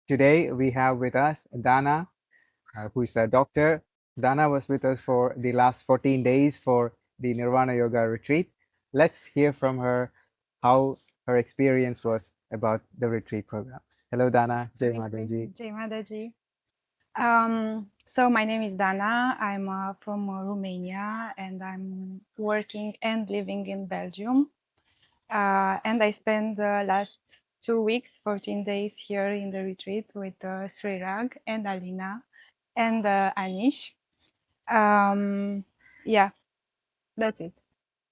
Today we have with us Dana, who is a doctor. Dana was with us for the last 14 days for the Nirvana Yoga Retreat. Let's hear from her how her experience was about the retreat program. Hello, Dana. Jai Mataji. Jai Mataji. So my name is Dana. I'm from Romania and I'm working and living in Belgium. And I spent the last 2 weeks, 14 days here in the retreat with Srirag and Alina and Anish. Yeah, that's it.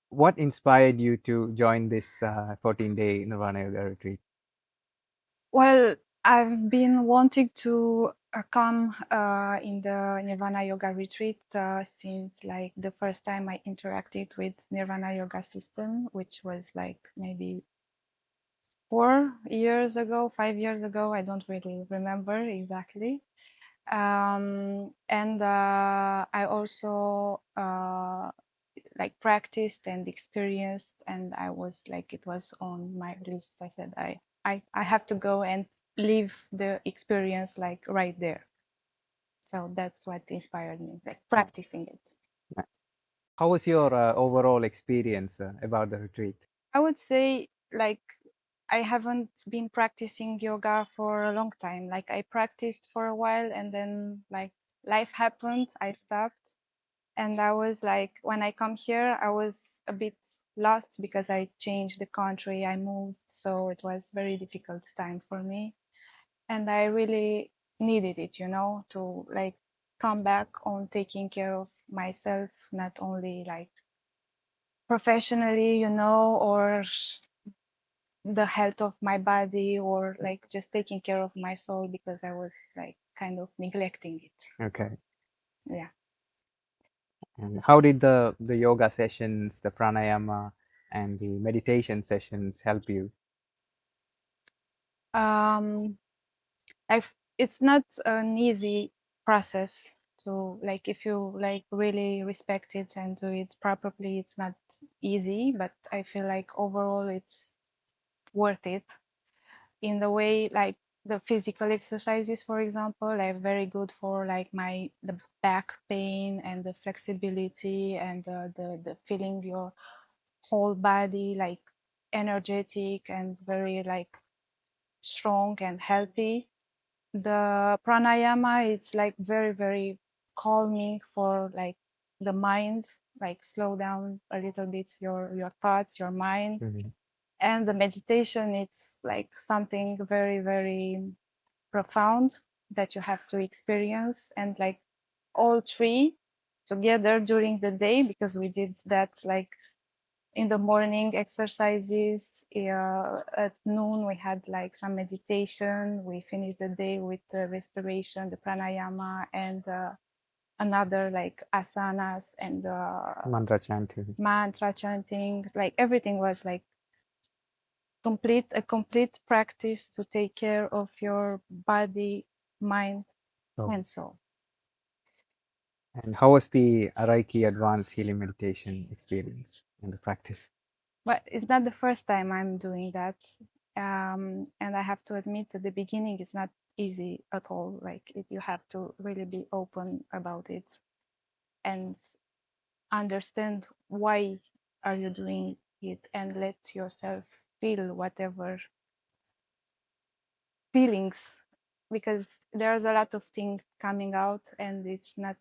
What inspired you to join this 14-day Nirvana Yoga Retreat? Well, I've been wanting to come in the Nirvana Yoga Retreat since like the first time I interacted with Nirvana Yoga system, which was like maybe 4 years ago, 5 years ago. I don't really remember exactly. And I also like practiced and experienced, and I was like, it was on my list. I said I have to go and live the experience like right there. So that's what inspired me, like practicing it. How was your overall experience about the retreat? I would say like I haven't been practicing yoga for a long time. Like I practiced for a while and then like life happened, I stopped. And I was like, when I come here, I was a bit lost because I changed the country, I moved, so it was very difficult time for me. And I really needed it, to like come back on taking care of myself, not only like professionally, or the health of my body, or like just taking care of my soul, because I was like kind of neglecting it. Okay. Yeah. And how did the yoga sessions, the pranayama, and the meditation sessions help you? Um, it's not an easy process to like, if you like really respect it and do it properly, it's not easy, but I feel like overall it's worth it in the way like the physical exercises, for example, are very good for like the back pain and the flexibility and the feeling your whole body like energetic and very like strong and healthy. The pranayama, it's like very very calming for like the mind, like slow down a little bit your thoughts, your mind. And the meditation, it's like something very very profound that you have to experience, and like all three together during the day, because we did that like in the morning exercises, at noon we had like some meditation, we finished the day with the respiration, the pranayama, and another like asanas and Mantra chanting. mantra chanting. Like everything was like a complete practice to take care of your body, mind, Oh. and soul. And how was the Ariki Advanced Healing Meditation experience and the practice? But it's not the first time I'm doing that. And I have to admit, at the beginning, it's not easy at all. Like you have to really be open about it and understand why are you doing it, and let yourself feel whatever feelings, because there's a lot of things coming out and it's not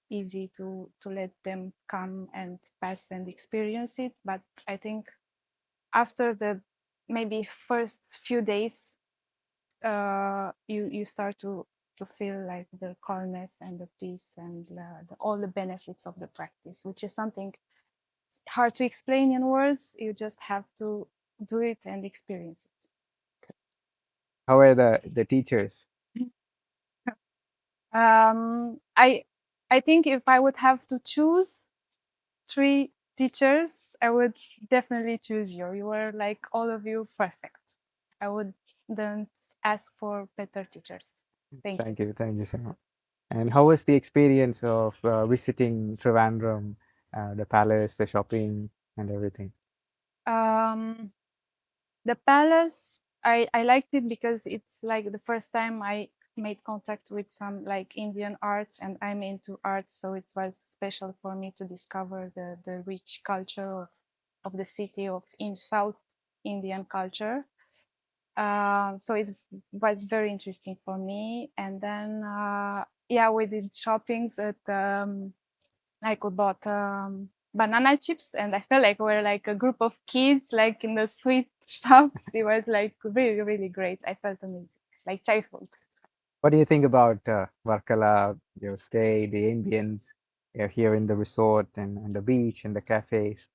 easy to let them come and pass and experience it. But I think after the maybe first few days, you start to feel like the calmness and the peace and all the benefits of the practice, which is something hard to explain in words. You just have to do it and experience it. How are the teachers? I think if I would have to choose 3 teachers, I would definitely choose you. You were like all of you perfect. I wouldn't ask for better teachers. Thank you. Thank you so much. And how was the experience of visiting Trivandrum, the palace, the shopping, and everything? Um, the palace, I liked it because it's like the first time I made contact with some like Indian arts, and I'm into art, so it was special for me to discover the rich culture of the city of in South Indian culture. So it was very interesting for me. And then yeah, we did shoppings at like we bought banana chips, and I felt like we are like a group of kids like in the sweet shop. It was like really really great. I felt amazing, like childhood. What do you think about Varkala, your stay, the ambience here in the resort and the beach and the cafes?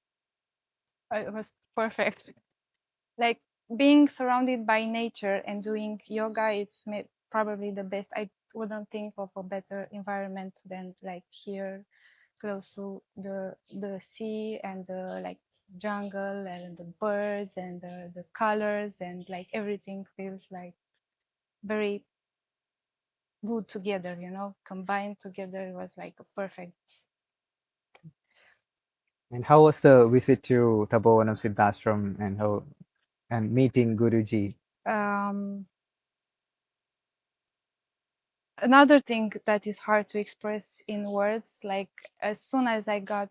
It was perfect. Like being surrounded by nature and doing yoga, it's probably the best. I wouldn't think of a better environment than like here, close to the sea and the like jungle and the birds and the colors, and like everything feels like very good together, you know, combined together. It was like a perfect. And how was the visit to Tapovanam Siddhashram and meeting Guruji? um Another thing that is hard to express in words, like as soon as I got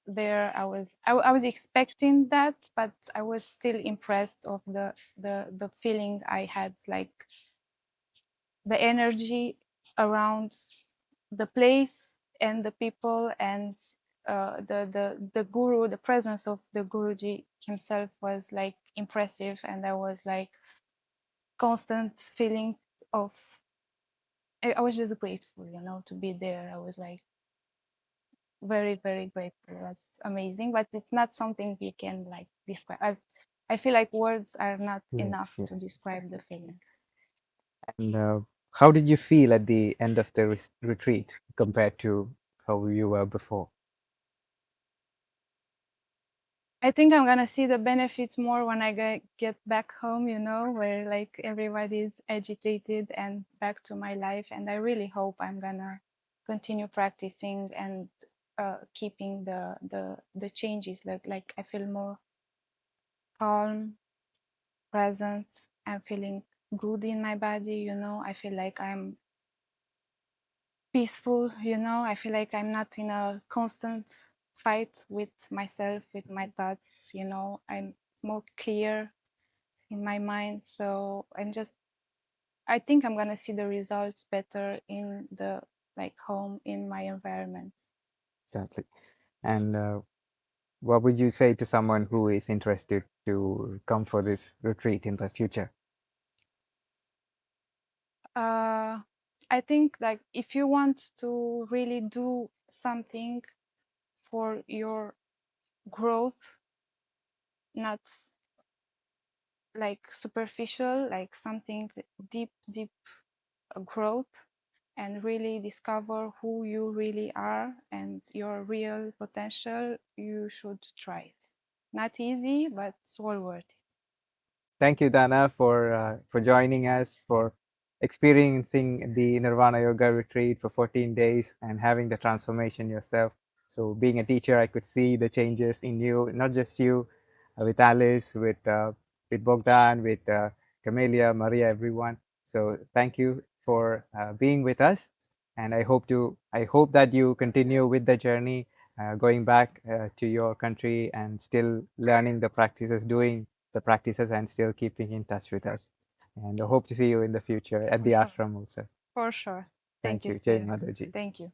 there, I was expecting that, but I was still impressed of the feeling I had, like the energy around the place and the people, and the guru, the presence of the guruji himself was like impressive, and I was like constant feeling of I was just grateful, you know, to be there. I was like very very grateful. It was amazing, but it's not something you can like describe. I feel like words are not Yes, enough to yes. describe the feeling. And how did you feel at the end of the retreat compared to how you were before? I think I'm gonna see the benefits more when I get back home, you know, where like everybody's agitated and back to my life. And I really hope I'm gonna continue practicing and keeping the changes. Like I feel more calm, present. I'm feeling good in my body, you know. I feel like I'm peaceful, you know. I feel like I'm not in a constant fight with myself, with my thoughts, you know. I'm more clear in my mind. So I think I'm gonna see the results better in the like home, in my environment. Exactly. And what would you say to someone who is interested to come for this retreat in the future? uh I think like if you want to really do something for your growth, not like superficial, like something deep growth, and really discover who you really are and your real potential, you should try it. Not easy, but it's all worth it. Thank you, Dana, for joining us, for experiencing the Nirvana Yoga Retreat for 14 days and having the transformation yourself. So, being a teacher, I could see the changes in you, not just you, with Alice, with Bogdan, with Camelia, Maria, everyone. So, thank you for being with us, and I hope that you continue with the journey, going back to your country and still learning the practices, doing the practices and still keeping in touch with us. And I hope to see you in the future at the For sure. ashram also. For sure. Thank Thank you, you, Jai Steve. Mataji. Thank you.